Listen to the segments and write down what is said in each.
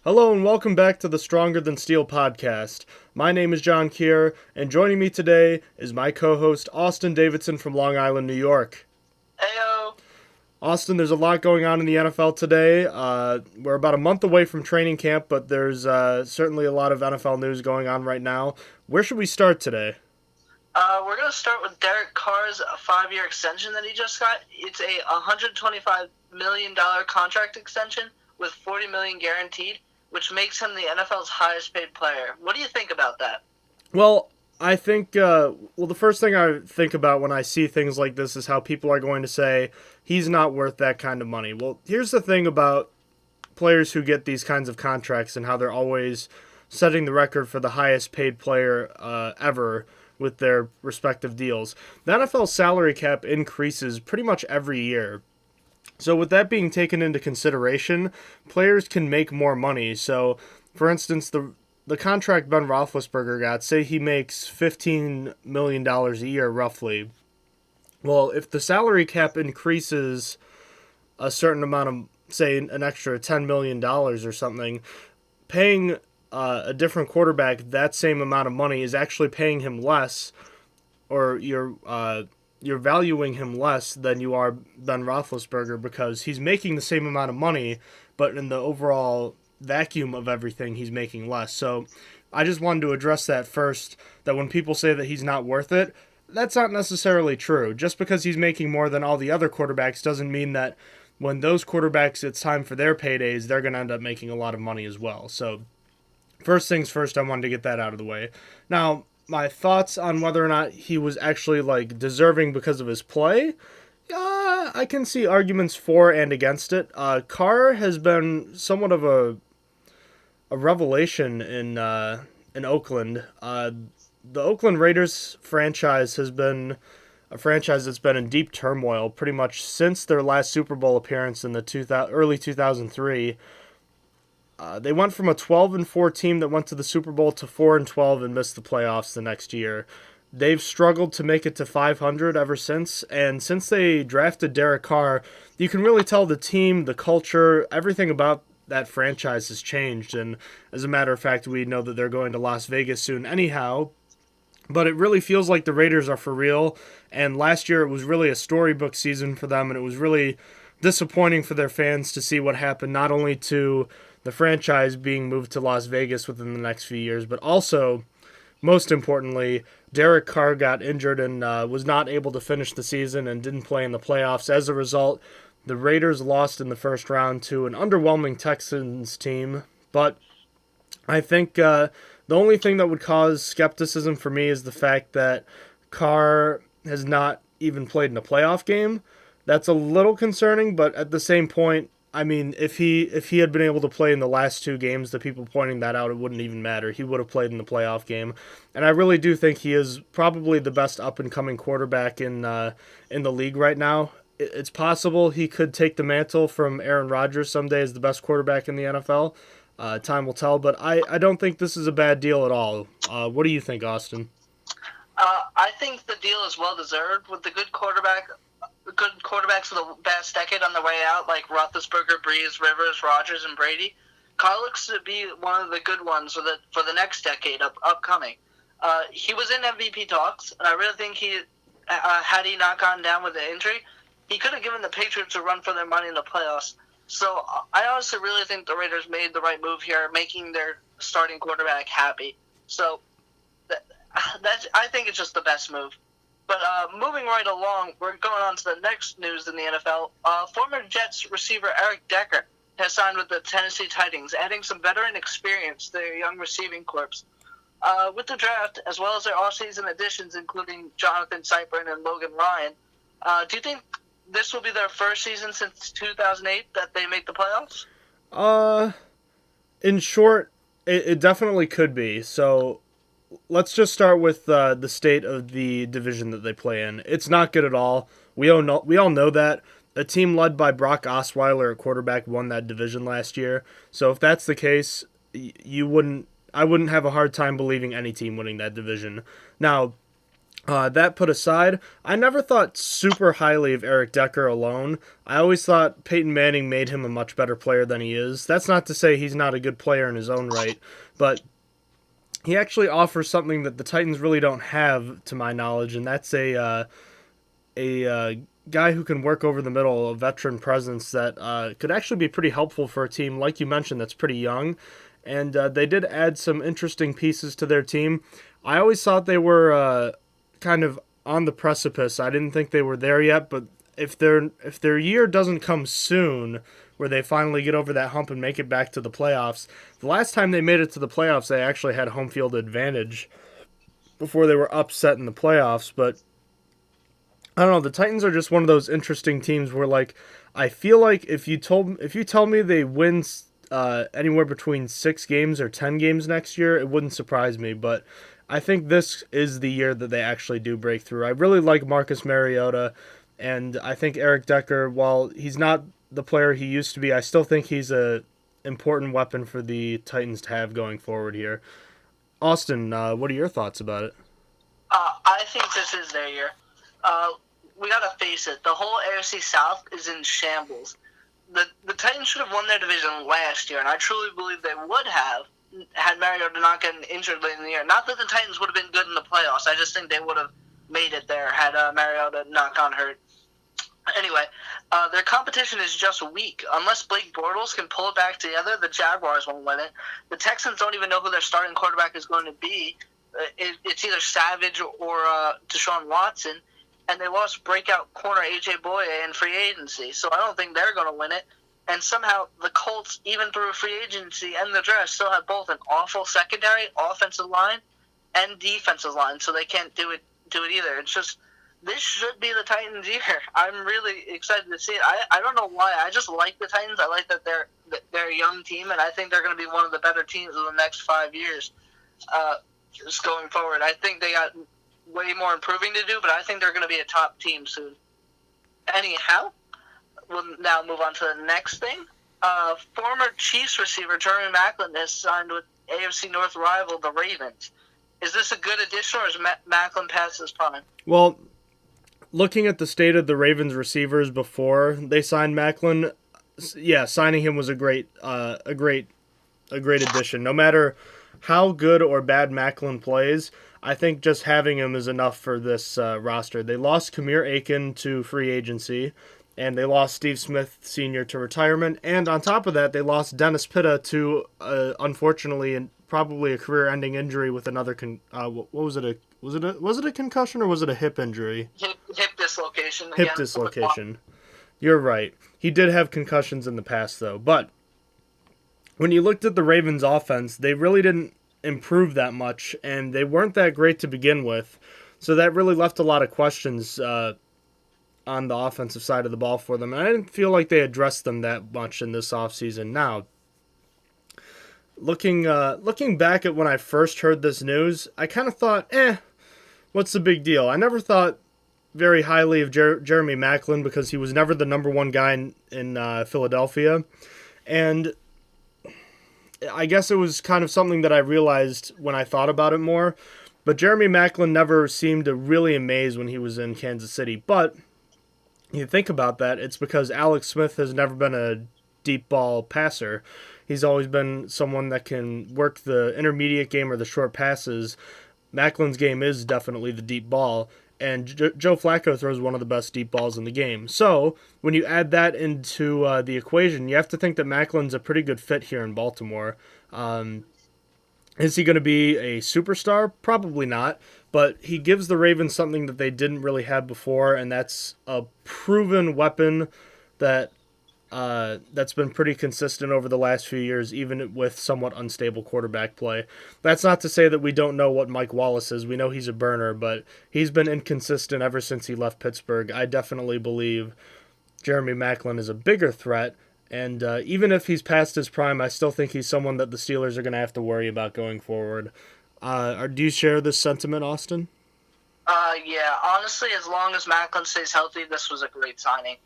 Hello and welcome back to the Stronger Than Steel podcast. My name is John Keir, and joining me today is my co-host Austin Davidson from Long Island, New York. Heyo. Austin, there's a lot going on in the NFL today. We're about a month away from training camp, but there's certainly a lot of NFL news going on right now. Where should we start today? We're going to start with Derek Carr's 5-year extension that he just got. It's a $125 million contract extension with $40 million guaranteed, which makes him the NFL's highest paid player. What do you think about that? Well, I think, the first thing I think about when I see things like this is how people are going to say he's not worth that kind of money. Well, here's the thing about players who get these kinds of contracts and how they're always setting the record for the highest paid player ever with their respective deals. The NFL salary cap increases pretty much every year. So with that being taken into consideration, players can make more money. So, for instance, the contract Ben Roethlisberger got, say he makes $15 million a year roughly. Well, if the salary cap increases a certain amount of, say, an extra $10 million or something, paying a different quarterback that same amount of money is actually paying him less, or you're valuing him less than you are Ben Roethlisberger because he's making the same amount of money, but in the overall vacuum of everything, he's making less. So I just wanted to address that first, that when people say that he's not worth it, that's not necessarily true. Just because he's making more than all the other quarterbacks doesn't mean that when those quarterbacks, it's time for their paydays, they're going to end up making a lot of money as well. So first things first, I wanted to get that out of the way. Now, my thoughts on whether or not he was actually deserving because of his play, I can see arguments for and against it. Carr has been somewhat of a revelation in Oakland. The Oakland Raiders franchise has been a franchise that's been in deep turmoil pretty much since their last Super Bowl appearance in the early 2003. They went from a 12-4 team that went to the Super Bowl to 4-12 and missed the playoffs the next year. They've struggled to make it to 500 ever since, and since they drafted Derek Carr, you can really tell the team, the culture, everything about that franchise has changed. And as a matter of fact, we know that they're going to Las Vegas soon anyhow. But it really feels like the Raiders are for real, and last year it was really a storybook season for them, and it was really disappointing for their fans to see what happened, not only to the franchise being moved to Las Vegas within the next few years, but also, most importantly, Derek Carr got injured and was not able to finish the season and didn't play in the playoffs. As a result, the Raiders lost in the first round to an underwhelming Texans team. But I think the only thing that would cause skepticism for me is the fact that Carr has not even played in a playoff game. That's a little concerning, but at the same point, I mean, if he had been able to play in the last two games, the people pointing that out, it wouldn't even matter. He would have played in the playoff game, and I really do think he is probably the best up and coming quarterback in the league right now. It's possible he could take the mantle from Aaron Rodgers someday as the best quarterback in the NFL. Time will tell, but I don't think this is a bad deal at all. What do you think, Austin? I think the deal is well deserved with the good quarterbacks of the past decade on the way out, like Roethlisberger, Breeze, Rivers, Rodgers, and Brady. Carr looks to be one of the good ones for the next decade upcoming. He was in MVP talks, and I really think had he not gone down with the injury, he could have given the Patriots a run for their money in the playoffs. So I honestly really think the Raiders made the right move here, making their starting quarterback happy. So I think it's just the best move. But moving right along, we're going on to the next news in the NFL. Former Jets receiver Eric Decker has signed with the Tennessee Titans, adding some veteran experience to their young receiving corps. With the draft, as well as their offseason additions, including Jonathan Cyprin and Logan Ryan, do you think this will be their first season since 2008 that they make the playoffs? In short, it definitely could be. So let's just start with the state of the division that they play in. It's not good at all. We all know that. A team led by Brock Osweiler at quarterback won that division last year. So if that's the case, I wouldn't have a hard time believing any team winning that division. Now, That put aside, I never thought super highly of Eric Decker alone. I always thought Peyton Manning made him a much better player than he is. That's not to say he's not a good player in his own right, but he actually offers something that the Titans really don't have, to my knowledge, and that's a guy who can work over the middle, a veteran presence that could actually be pretty helpful for a team, like you mentioned, that's pretty young. And they did add some interesting pieces to their team. I always thought they were kind of on the precipice. I didn't think they were there yet, but if their year doesn't come soon, where they finally get over that hump and make it back to the playoffs, the last time they made it to the playoffs, they actually had home field advantage before they were upset in the playoffs. But I don't know. The Titans are just one of those interesting teams where, like, I feel like if you tell me they win anywhere between 6 games or 10 games next year, it wouldn't surprise me. But I think this is the year that they actually do break through. I really like Marcus Mariota, and I think Eric Decker, while he's not the player he used to be, I still think he's a important weapon for the Titans to have going forward here. Austin, what are your thoughts about it? I think this is their year. We gotta face it. The whole AFC South is in shambles. The Titans should have won their division last year, and I truly believe they would have had Mariota not gotten injured late in the year. Not that the Titans would have been good in the playoffs. I just think they would have made it there had Mariota not gone hurt. Anyway, their competition is just weak. Unless Blake Bortles can pull it back together, the Jaguars won't win it. The Texans don't even know who their starting quarterback is going to be. It's either Savage or Deshaun Watson, and they lost breakout corner A.J. Boye in free agency, so I don't think they're going to win it. And somehow the Colts, even through free agency and the draft, still have both an awful secondary, offensive line, and defensive line, so they can't do it either. It's just, this should be the Titans' year. I'm really excited to see it. I don't know why. I just like the Titans. I like that they're a young team, and I think they're going to be one of the better teams in the next 5 years. Just going forward, I think they got way more improving to do, but I think they're going to be a top team soon. Anyhow, we'll now move on to the next thing. Former Chiefs receiver Jeremy Maclin has signed with AFC North rival the Ravens. Is this a good addition, or is Maclin past his prime? Well, looking at the state of the Ravens receivers before they signed Maclin, yeah, signing him was a great addition. No matter how good or bad Maclin plays, I think just having him is enough for this roster. They lost Kamir Aiken to free agency, and they lost Steve Smith Sr. to retirement, and on top of that, they lost Dennis Pitta to, unfortunately, and probably a career-ending injury with another. What was it? Was it a concussion or was it a hip injury? Hip dislocation. Hip dislocation. You're right. He did have concussions in the past, though. But when you looked at the Ravens' offense, they really didn't improve that much, and they weren't that great to begin with. So that really left a lot of questions on the offensive side of the ball for them. And I didn't feel like they addressed them that much in this offseason. Now, looking back at when I first heard this news, I kind of thought, what's the big deal? I never thought very highly of Jeremy Maclin because he was never the number one guy in Philadelphia. And I guess it was kind of something that I realized when I thought about it more. But Jeremy Maclin never seemed to really amaze when he was in Kansas City. But you think about that, it's because Alex Smith has never been a deep ball passer. He's always been someone that can work the intermediate game or the short passes. Maclin's game is definitely the deep ball, and Joe Flacco throws one of the best deep balls in the game. So when you add that into the equation, you have to think that Maclin's a pretty good fit here in Baltimore. Is he going to be a superstar? Probably not, but he gives the Ravens something that they didn't really have before, and that's a proven weapon that's been pretty consistent over the last few years, even with somewhat unstable quarterback play. That's not to say that we don't know what Mike Wallace is. We know he's a burner, but he's been inconsistent ever since he left Pittsburgh. I definitely believe Jeremy Maclin is a bigger threat, and even if he's past his prime, I still think he's someone that the Steelers are going to have to worry about going forward. Do you share this sentiment, Austin? Yeah, honestly, as long as Maclin stays healthy, this was a great signing.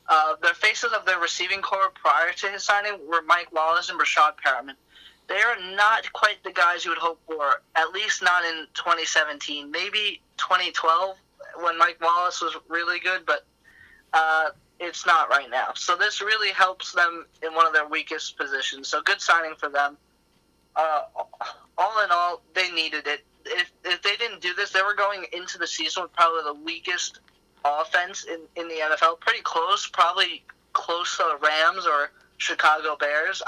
The faces of their receiving corps prior to his signing were Mike Wallace and Rashad Perriman. they are not quite the guys you would hope for, at least not in 2017. Maybe 2012 when Mike Wallace was really good, but it's not right now. So this really helps them in one of their weakest positions. So good signing for them. All in all, they needed it. If they didn't do this, they were going into the season with probably the weakest offense in the NFL. Pretty close, probably close to the Rams or Chicago Bears.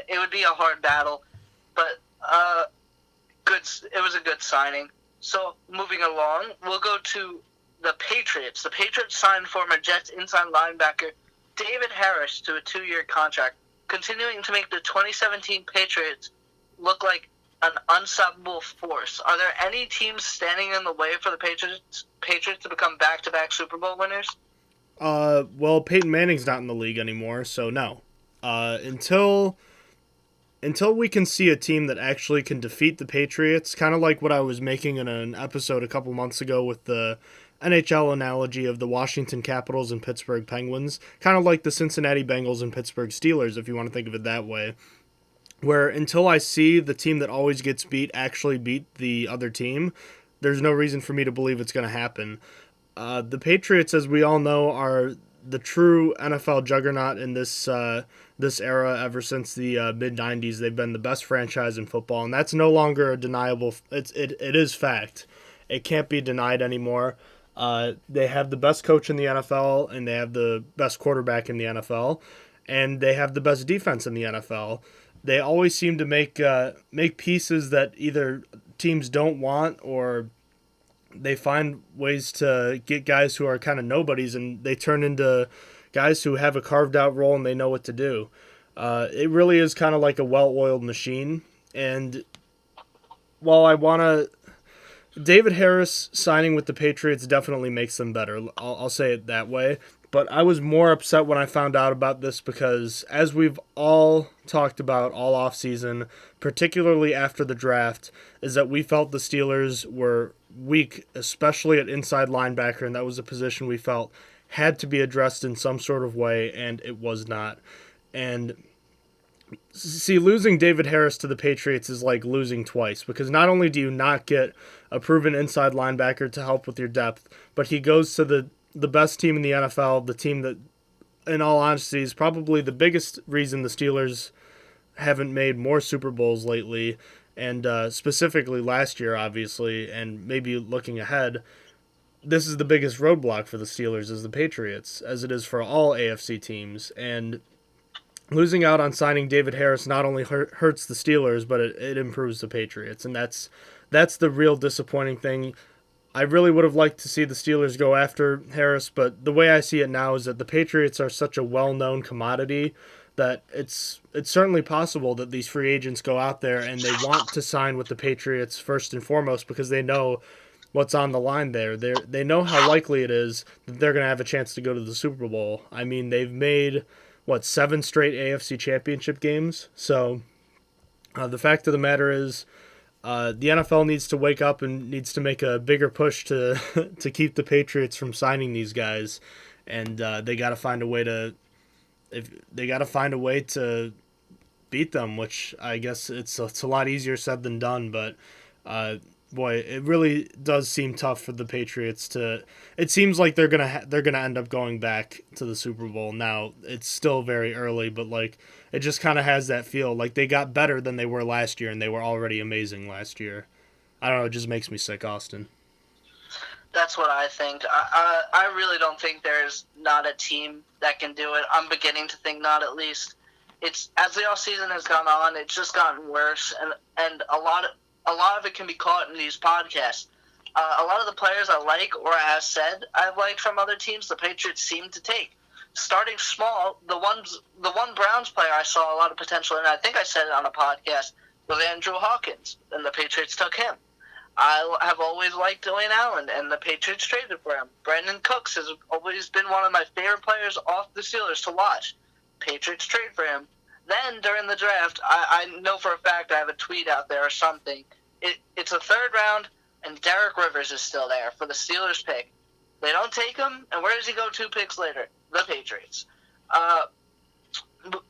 It would be a hard battle, but good. It was a good signing. So moving along, we'll go to the Patriots. The Patriots signed former Jets inside linebacker David Harris to a 2-year contract, continuing to make the 2017 Patriots look like an unstoppable force. Are there any teams standing in the way for the Patriots to become back-to-back Super Bowl winners? Well, Peyton Manning's not in the league anymore, so no. Until we can see a team that actually can defeat the Patriots, kind of like what I was making in an episode a couple months ago with the NHL analogy of the Washington Capitals and Pittsburgh Penguins, kind of like the Cincinnati Bengals and Pittsburgh Steelers, if you want to think of it that way, where until I see the team that always gets beat actually beat the other team, there's no reason for me to believe it's going to happen. The Patriots, as we all know, are the true NFL juggernaut in this era. Ever since the mid '90s, they've been the best franchise in football, and that's no longer a deniable. It is fact. It can't be denied anymore. They have the best coach in the NFL, and they have the best quarterback in the NFL, and they have the best defense in the NFL. They always seem to make pieces that either teams don't want, or they find ways to get guys who are kind of nobodies, and they turn into guys who have a carved out role and they know what to do. It really is kind of like a well-oiled machine. And while I want to, David Harris signing with the Patriots definitely makes them better. I'll say it that way. But I was more upset when I found out about this because, as we've all talked about all offseason, particularly after the draft, is that we felt the Steelers were weak, especially at inside linebacker, and that was a position we felt had to be addressed in some sort of way, and it was not. And see, losing David Harris to the Patriots is like losing twice, because not only do you not get a proven inside linebacker to help with your depth, but he goes to the best team in the NFL, the team that, in all honesty, is probably the biggest reason the Steelers haven't made more Super Bowls lately, and specifically last year, obviously, and maybe looking ahead. This is the biggest roadblock for the Steelers is the Patriots, as it is for all AFC teams. And losing out on signing David Harris not only hurts the Steelers, but it improves the Patriots, and that's the real disappointing thing. I really would have liked to see the Steelers go after Harris, but the way I see it now is that the Patriots are such a well-known commodity that it's certainly possible that these free agents go out there and they want to sign with the Patriots first and foremost because they know what's on the line there. They know how likely it is that they're going to have a chance to go to the Super Bowl. I mean, they've made, 7 straight AFC championship games? So the fact of the matter is, the NFL needs to wake up and needs to make a bigger push to to keep the Patriots from signing these guys, and they got to find a way to beat them. Which I guess it's a lot easier said than done, but boy, it really does seem tough for the Patriots to. It seems like they're gonna end up going back to the Super Bowl. Now it's still very early, but it just kind of has that feel like they got better than they were last year, and they were already amazing last year. I don't know. It just makes me sick, Austin. That's what I think. I really don't think there's not a team that can do it. I'm beginning to think not, at least. It's as the off season has gone on, it's just gotten worse, and a lot of it can be caught in these podcasts. A lot of the players I like, or I have said I've liked from other teams, the Patriots seem to take. Starting small, the one Browns player I saw a lot of potential in, I think I said it on a podcast, was Andrew Hawkins, and the Patriots took him. I have always liked Dwayne Allen, and the Patriots traded for him. Brandon Cooks has always been one of my favorite players off the Steelers to watch. Patriots trade for him. Then, during the draft, I know for a fact I have a tweet out there or something. It's a third round, and Derek Rivers is still there for the Steelers pick. They don't take him, and where does he go 2 picks later? The Patriots.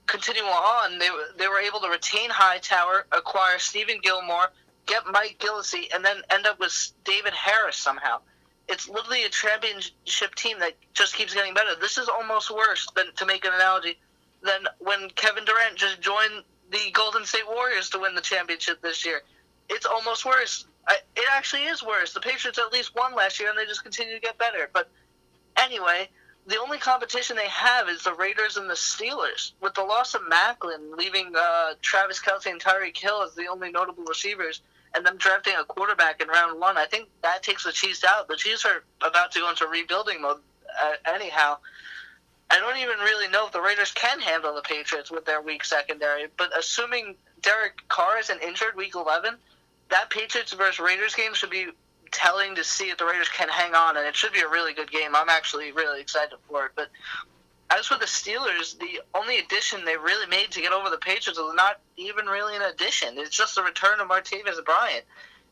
continuing on, they were able to retain Hightower, acquire Stephen Gilmore, get Mike Gillislee, and then end up with David Harris somehow. It's literally a championship team that just keeps getting better. This is almost worse than, to make an analogy, than when Kevin Durant just joined the Golden State Warriors to win the championship this year. It's almost worse. It actually is worse. The Patriots at least won last year, and they just continue to get better. But anyway, the only competition they have is the Raiders and the Steelers. With the loss of Maclin, leaving Travis Kelce and Tyreek Hill as the only notable receivers, and them drafting a quarterback in round 1, I think that takes the Chiefs out. The Chiefs are about to go into rebuilding mode anyhow. I don't even really know if the Raiders can handle the Patriots with their weak secondary, but assuming Derek Carr isn't injured week 11, that Patriots versus Raiders game should be telling to see if the Raiders can hang on, and it should be a really good game. I'm actually really excited for it. But as for the Steelers, the only addition they really made to get over the Patriots was not even really an addition. It's just the return of Martavis Bryant.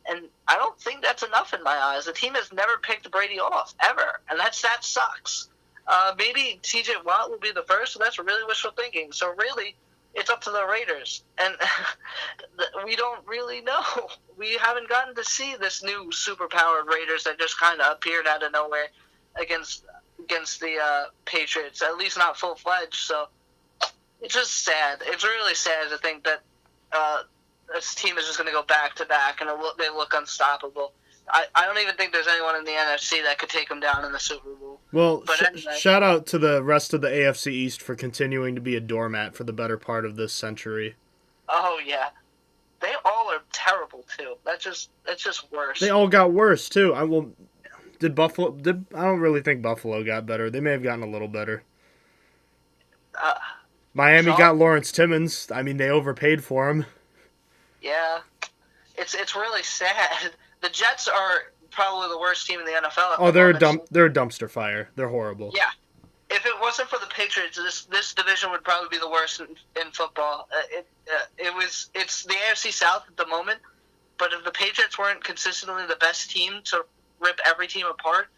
And I don't think that's enough in my eyes. The team has never picked Brady off, ever. And that sucks. Maybe TJ Watt will be the first, so that's really wishful thinking. So really, it's up to the Raiders. And we don't really know. We haven't gotten to see this new superpowered Raiders that just kind of appeared out of nowhere against the Patriots, at least not full-fledged. So it's just sad. It's really sad to think that this team is just going to go back-to-back, and they look unstoppable. I don't even think there's anyone in the NFC that could take them down in the Super Bowl. Well, anyway, shout out to the rest of the AFC East for continuing to be a doormat for the better part of this century. Oh, yeah. They all are terrible, too. That's just worse. They all got worse, too. I don't really think Buffalo got better. They may have gotten a little better. Miami got Lawrence Timmons. I mean, they overpaid for him. Yeah. It's really sad. The Jets are probably the worst team in the NFL. They're a dumpster fire. They're horrible. Yeah. If it wasn't for the Patriots, this division would probably be the worst in football. It's the AFC South at the moment, but if the Patriots weren't consistently the best team to rip every team apart,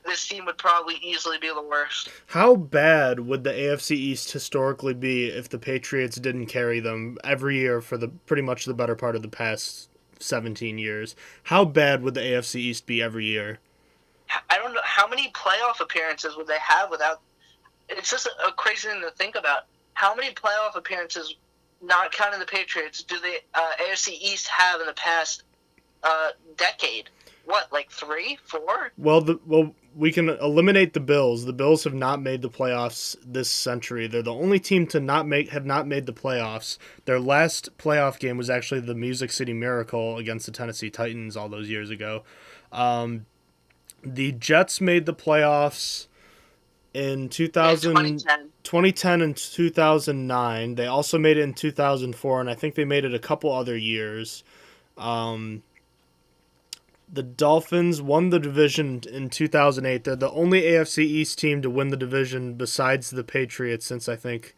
this team would probably easily be the worst. How bad would the AFC East historically be if the Patriots didn't carry them every year for pretty much the better part of the past 17 years? How bad would the AFC East be every year? I don't know. How many playoff appearances would they have without... It's just a crazy thing to think about. How many playoff appearances, not counting the Patriots, do the AFC East have in the past decade? What, like 3, 4? Well, we can eliminate the Bills. The Bills have not made the playoffs this century. They're the only team to have not made the playoffs. Their last playoff game was actually the Music City Miracle against the Tennessee Titans all those years ago. The Jets made the playoffs in 2010 and 2009. They also made it in 2004, and I think they made it a couple other years. The Dolphins won the division in 2008. They're the only AFC East team to win the division besides the Patriots since, I think,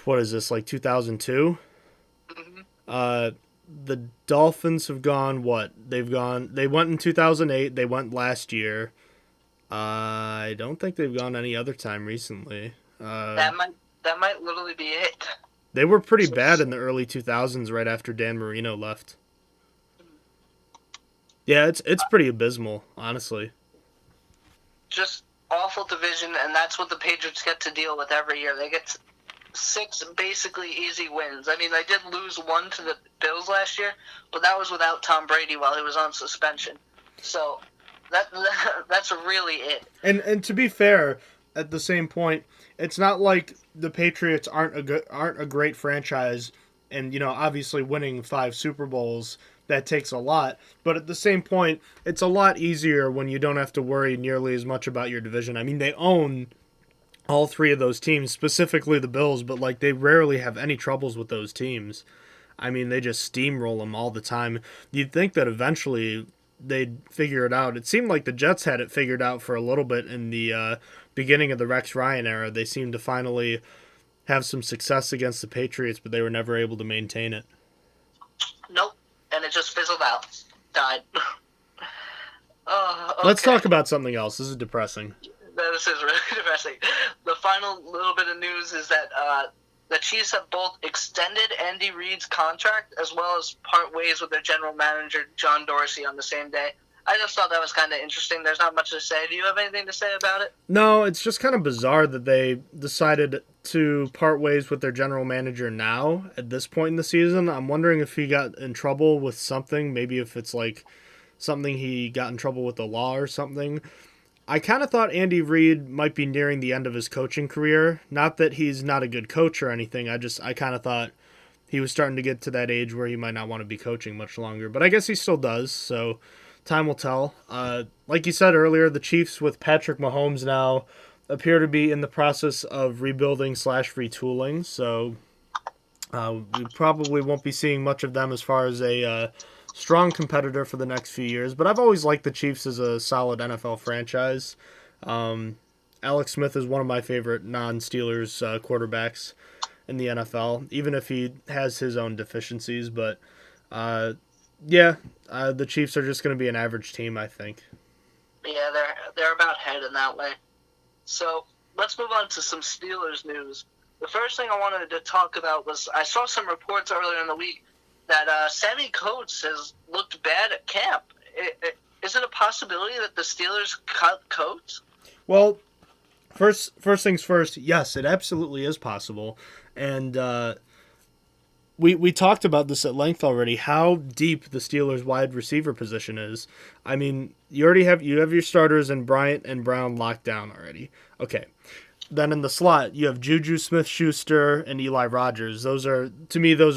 what is this, like 2002? Mm-hmm. The Dolphins have gone, they went in 2008. They went last year. I don't think they've gone any other time recently. That might literally be it. They were pretty bad in the early 2000s right after Dan Marino left. Yeah, it's pretty abysmal, honestly. Just awful division, and that's what the Patriots get to deal with every year. They get 6 basically easy wins. I mean, they did lose 1 to the Bills last year, but that was without Tom Brady while he was on suspension. So that's really it. And to be fair, at the same point, it's not like the Patriots aren't a great franchise, and obviously winning 5 Super Bowls, that takes a lot. But at the same point, it's a lot easier when you don't have to worry nearly as much about your division. I mean, they own all 3 of those teams, specifically the Bills, but they rarely have any troubles with those teams. I mean, they just steamroll them all the time. You'd think that eventually they'd figure it out. It seemed like the Jets had it figured out for a little bit in the beginning of the Rex Ryan era. They seemed to finally have some success against the Patriots, but they were never able to maintain it. Nope. And it just fizzled out. Died. Okay. Let's talk about something else. This is depressing. This is really depressing. the final little bit of news is that the Chiefs have both extended Andy Reid's contract as well as part ways with their general manager, John Dorsey, on the same day. I just thought that was kind of interesting. There's not much to say. Do you have anything to say about it? No, it's just kind of bizarre that they decided to part ways with their general manager now at this point in the season. I'm wondering if he got in trouble with something, maybe if it's like something he got in trouble with the law or something. I kind of thought Andy Reid might be nearing the end of his coaching career. Not that he's not a good coach or anything. I kind of thought he was starting to get to that age where he might not want to be coaching much longer. But I guess he still does, so time will tell. Like you said earlier, the Chiefs with Patrick Mahomes now appear to be in the process of rebuilding / retooling. So we probably won't be seeing much of them as far as a strong competitor for the next few years. But I've always liked the Chiefs as a solid NFL franchise. Alex Smith is one of my favorite non-Steelers quarterbacks in the NFL, even if he has his own deficiencies. But the Chiefs are just going to be an average team, I think. Yeah, they're about head in that way. So let's move on to some Steelers news. The first thing I wanted to talk about was I saw some reports earlier in the week that Sammy Coates has looked bad at camp. Is it a possibility that the Steelers cut Coates? Well, first things first, yes, it absolutely is possible. And we talked about this at length already, how deep the Steelers' wide receiver position is. I mean, you have your starters in Bryant and Brown locked down already. Okay. Then in the slot, you have Juju Smith-Schuster and Eli Rogers. Those are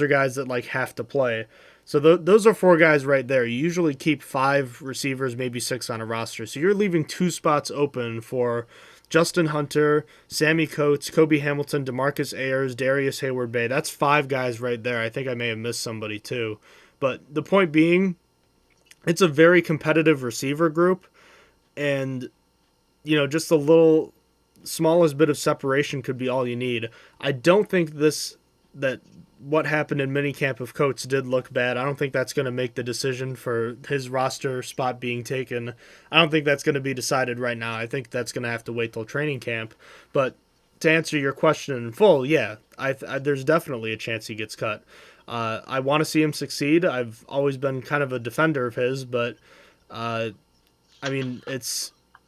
guys that like have to play. So those are 4 guys right there. You usually keep 5 receivers, maybe 6 on a roster. So you're leaving 2 spots open for Justin Hunter, Sammy Coates, Kobe Hamilton, DeMarcus Ayers, Darius Hayward-Bay. That's 5 guys right there. I think I may have missed somebody too. But the point being, it's a very competitive receiver group. And, just a little smallest bit of separation could be all you need. I don't think that what happened in minicamp of Coates did look bad. I don't think that's going to make the decision for his roster spot being taken. I don't think that's going to be decided right now. I think that's going to have to wait till training camp. But to answer your question in full, yeah, there's definitely a chance he gets cut. I want to see him succeed. I've always been kind of a defender of his, but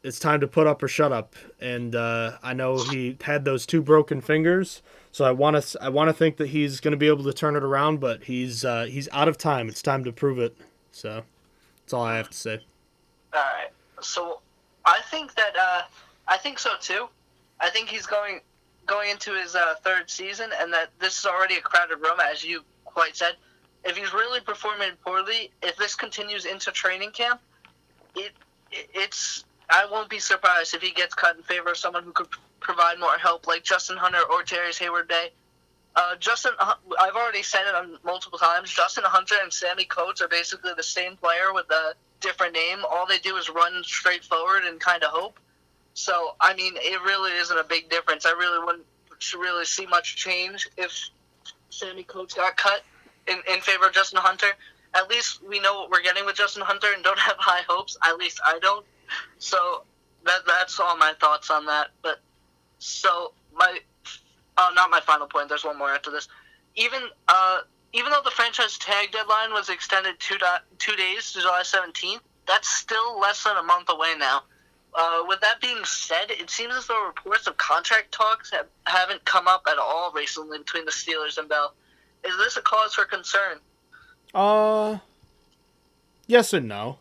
it's time to put up or shut up. And I know he had those 2 broken fingers, so I want to think that he's going to be able to turn it around. But he's out of time. It's time to prove it. So that's all I have to say. All right. So I think so too. I think he's going into his 3rd season, and that this is already a crowded room, as you quite said. If he's really performing poorly, if this continues into training camp, it's. I won't be surprised if he gets cut in favor of someone who could provide more help, like Justin Hunter or Darius Hayward-Bay. I've already said it on multiple times. Justin Hunter and Sammy Coates are basically the same player with a different name. All they do is run straight forward and kind of hope. So, I mean, it really isn't a big difference. I really wouldn't really see much change if Sammy Coates got cut in favor of Justin Hunter. At least we know what we're getting with Justin Hunter and don't have high hopes. At least I don't. So that's all my thoughts on that. But so not my final point. There's one more after this. Even though the franchise tag deadline was extended 2 days to July 17th, that's still less than a month away now. With that being said, it seems as though reports of contract talks haven't come up at all recently between the Steelers and Bell. Is this a cause for concern? Yes and no.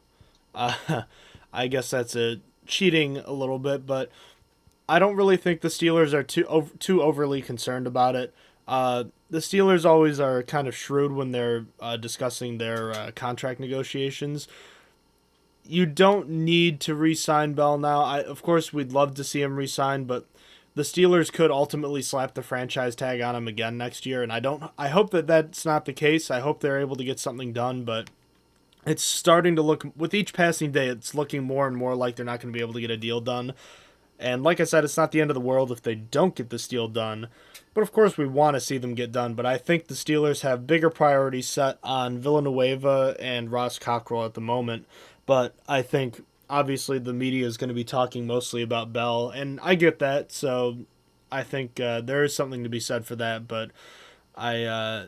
I guess that's cheating a little bit, but I don't really think the Steelers are too overly concerned about it. The Steelers always are kind of shrewd when they're discussing their contract negotiations. You don't need to re-sign Bell now. Of course, we'd love to see him re-sign, but the Steelers could ultimately slap the franchise tag on him again next year, and I hope that that's not the case. I hope they're able to get something done, but it's starting to look, with each passing day, it's looking more and more like they're not going to be able to get a deal done. And like I said, it's not the end of the world if they don't get this deal done. But of course, we want to see them get done. But I think the Steelers have bigger priorities set on Villanueva and Ross Cockrell at the moment. But I think, obviously, the media is going to be talking mostly about Bell. And I get that. So I think there is something to be said for that, but I uh,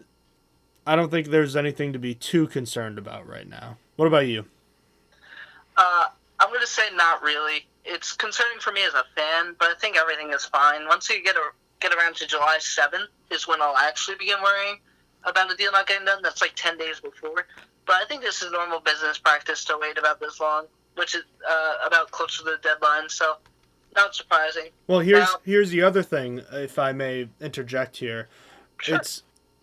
I don't think there's anything to be too concerned about right now. What about you? Uh, I'm going to say not really. It's concerning for me as a fan, but I think everything is fine. Once you get around to July 7th is when I'll actually begin worrying about the deal not getting done. That's like 10 days before. But I think this is normal business practice to wait about this long, which is about close to the deadline. So not surprising. Well, Now, here's the other thing, if I may interject here. sure.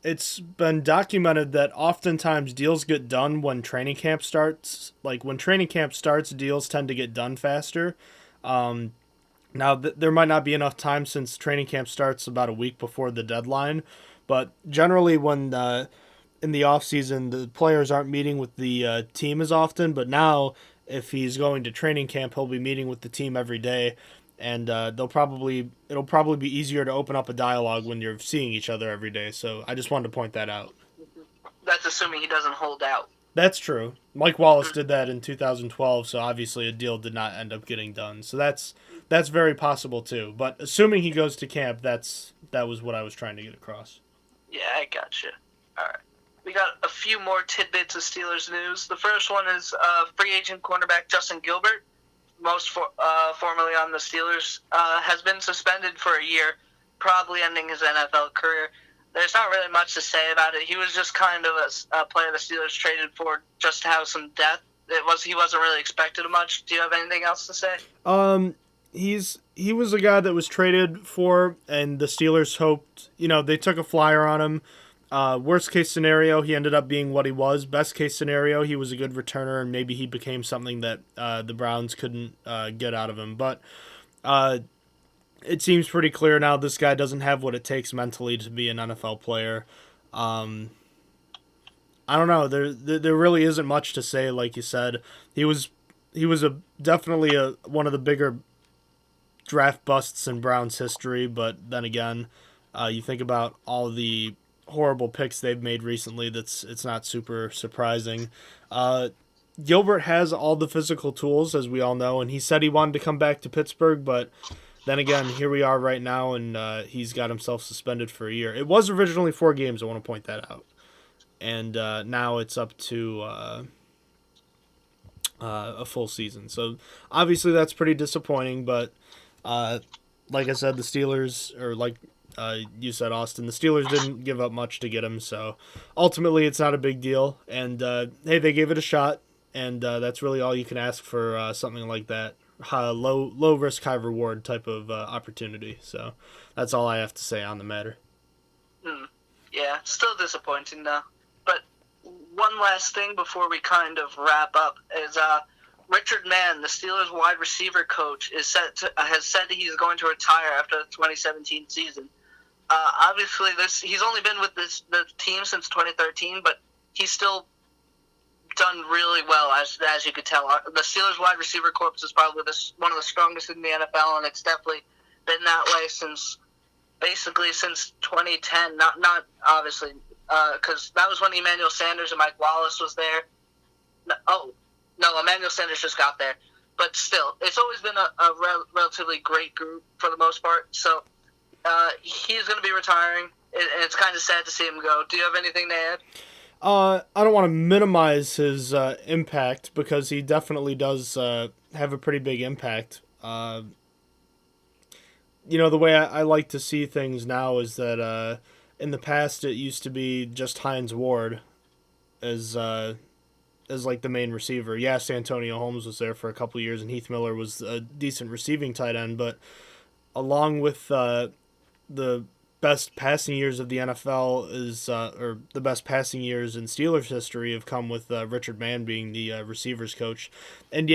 It's been documented that oftentimes deals get done when training camp starts. Like when training camp starts, deals tend to get done faster. Um, there might not be enough time since training camp starts about a week before the deadline, but generally when in the off season the players aren't meeting with the team as often. But now, if he's going to training camp, he'll be meeting with the team every day, and it'll probably be easier to open up a dialogue when you're seeing each other every day. So I just wanted to point that out. That's assuming he doesn't hold out. That's true. Mike Wallace did that in 2012, so obviously a deal did not end up getting done. So that's very possible too. But assuming he goes to camp, that was what I was trying to get across. Yeah, I gotcha. All right. We got a few more tidbits of Steelers news. The first one is free agent cornerback Justin Gilbert, formerly on the Steelers, has been suspended for a year, probably ending his NFL career. There's not really much to say about it. He was just kind of a player the Steelers traded for just to have some depth. He wasn't really expected much. Do you have anything else to say? He was a guy that was traded for, and the Steelers hoped, they took a flyer on him. Worst case scenario, he ended up being what he was. Best case scenario, he was a good returner, and maybe he became something that the Browns couldn't get out of him. But it seems pretty clear now this guy doesn't have what it takes mentally to be an NFL player. I don't know. There really isn't much to say. Like you said, he was definitely one of the bigger draft busts in Browns history. But then again, you think about all the horrible picks they've made recently. It's not super surprising. Gilbert has all the physical tools, as we all know, and he said he wanted to come back to Pittsburgh, but then again, here we are right now, and he's got himself suspended for a year. It was originally 4 games, I want to point that out. And now it's up to a full season. So obviously that's pretty disappointing, but like I said, the Steelers, or like you said, Austin, the Steelers didn't give up much to get him, so ultimately it's not a big deal. And hey, they gave it a shot, and that's really all you can ask for something like that. Low risk, high reward type of opportunity. So that's all I have to say on the matter. Yeah, still disappointing though. But one last thing before we kind of wrap up is Richard Mann, the Steelers wide receiver coach, has said he's going to retire after the 2017 season. Obviously, he's only been with the team since 2013, but he's still done really well, as you could tell. The Steelers wide receiver corps is probably one of the strongest in the NFL, and it's definitely been that way since 2010. Not obviously, because that was when Emmanuel Sanders and Mike Wallace was there. No, Emmanuel Sanders just got there. But still, it's always been a relatively great group for the most part. So he's going to be retiring, and it's kind of sad to see him go. Do you have anything to add? I don't want to minimize his impact, because he definitely does have a pretty big impact. The way I like to see things now is that in the past it used to be just Hines Ward as like the main receiver. Yes, Antonio Holmes was there for a couple of years, and Heath Miller was a decent receiving tight end, but along with the best passing years of the NFL or the best passing years in Steelers history have come with Richard Mann being the receivers coach. And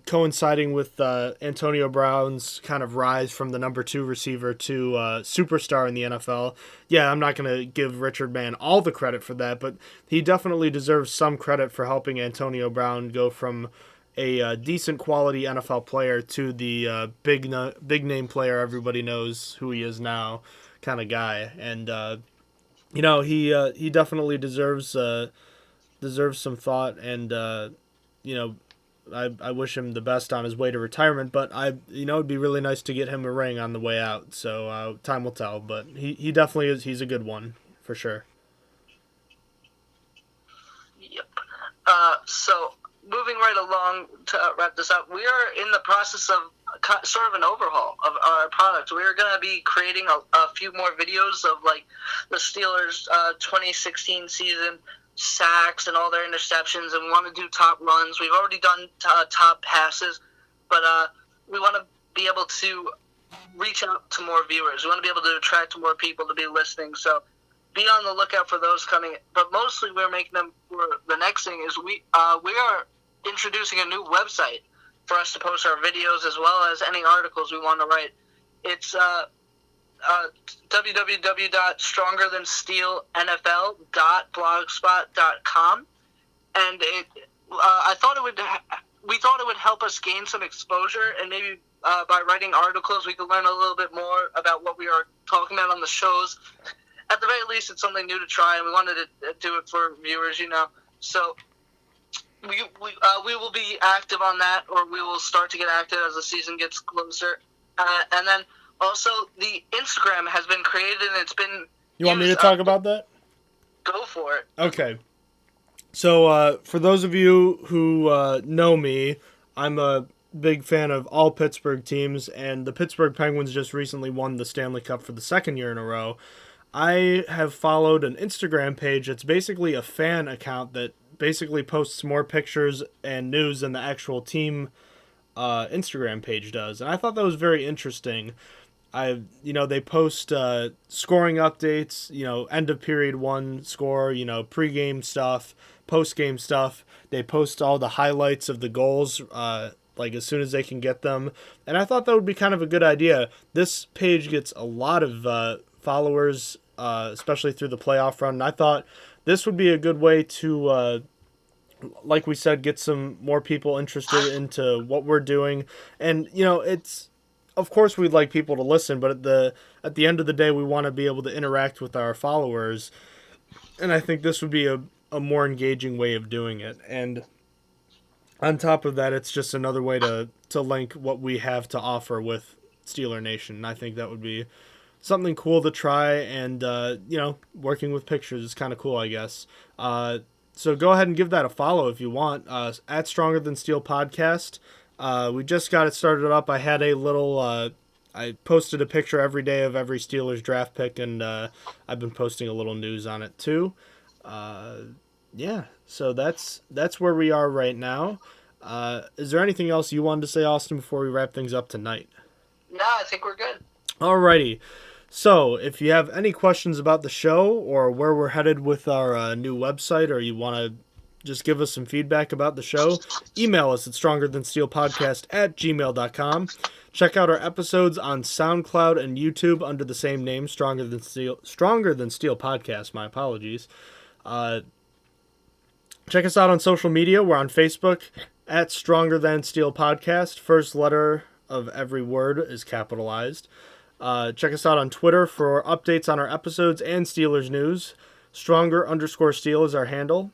coinciding with Antonio Brown's kind of rise from the number 2 receiver to superstar in the NFL. Yeah, I'm not going to give Richard Mann all the credit for that, but he definitely deserves some credit for helping Antonio Brown go from a decent quality NFL player to the big name player everybody knows who he is now kind of guy. And he definitely deserves some thought, and I wish him the best on his way to retirement. But it'd be really nice to get him a ring on the way out. So time will tell. But he definitely is. He's a good one for sure. Yep. So moving right along to wrap this up, we are in the process of sort of an overhaul of our product. We are going to be creating a few more videos of like the Steelers' 2016 season sacks and all their interceptions, and we want to do top runs. We've already done top passes, but we want to be able to reach out to more viewers. We want to be able to attract more people to be listening. So be on the lookout for those coming. But mostly we're making them for the next thing is we are introducing a new website for us to post our videos as well as any articles we want to write. It's www.strongerthansteelnfl.blogspot.com, and we thought it would help us gain some exposure, and maybe by writing articles we could learn a little bit more about what we are talking about on the shows. At the very least, it's something new to try, and we wanted to do it for viewers, So we will be active on that, or we will start to get active as the season gets closer. And then also the Instagram has been created, and it's been... You want me to talk about that? Go for it. Okay. So for those of you who know me, I'm a big fan of all Pittsburgh teams, and the Pittsburgh Penguins just recently won the Stanley Cup for the second year in a row. I have followed an Instagram page that's basically a fan account that basically posts more pictures and news than the actual team Instagram page does. And I thought that was very interesting. They post scoring updates, end of period one score, pregame stuff, postgame stuff. They post all the highlights of the goals, as soon as they can get them. And I thought that would be kind of a good idea. This page gets a lot of followers, especially through the playoff run. And I thought this would be a good way to, like we said, get some more people interested into what we're doing. And, it's, of course we'd like people to listen, but at the end of the day, we want to be able to interact with our followers. And I think this would be a more engaging way of doing it. And on top of that, it's just another way to link what we have to offer with Steeler Nation. And I think that would be something cool to try, and working with pictures is kind of cool, I guess. So go ahead and give that a follow if you want. At Stronger Than Steel Podcast. We just got it started up. I had a little. I posted a picture every day of every Steelers draft pick, and I've been posting a little news on it too. So that's where we are right now. Is there anything else you wanted to say, Austin, before we wrap things up tonight? No, I think we're good. Alrighty. So, if you have any questions about the show or where we're headed with our new website, or you want to just give us some feedback about the show, email us at strongerthansteelpodcast@gmail.com. Check out our episodes on SoundCloud and YouTube under the same name, Stronger Than Steel Podcast. My apologies. Check us out on social media. We're on Facebook at Stronger Than Steel Podcast. First letter of every word is capitalized. Check us out on Twitter for updates on our episodes and Steelers news. Stronger_Steel is our handle.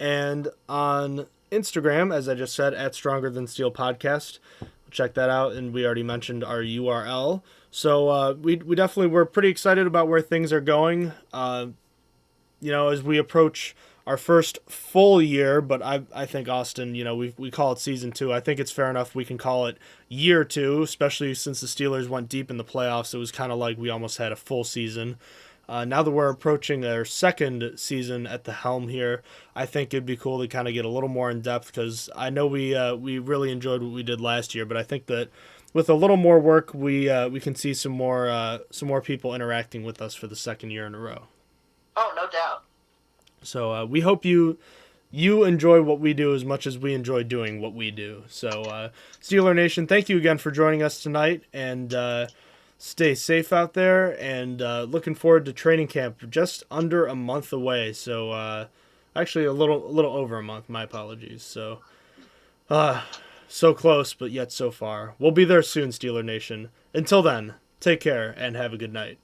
And on Instagram, as I just said, at Stronger Than Steel Podcast. Check that out, and we already mentioned our URL. So we definitely, we're pretty excited about where things are going. As we approach our first full year, but I think, Austin, we call it season 2. I think it's fair enough we can call it year 2, especially since the Steelers went deep in the playoffs. It was kind of like we almost had a full season. Now that we're approaching our second season at the helm here, I think it'd be cool to kind of get a little more in depth, because I know we really enjoyed what we did last year, but I think that with a little more work, we can see some more people interacting with us for the second year in a row. Oh, no doubt. So we hope you enjoy what we do as much as we enjoy doing what we do. So Steeler Nation, thank you again for joining us tonight, and stay safe out there, and looking forward to training camp, just under a month away. So actually a little over a month, my apologies. So so close, but yet so far. We'll be there soon, Steeler Nation. Until then, take care and have a good night.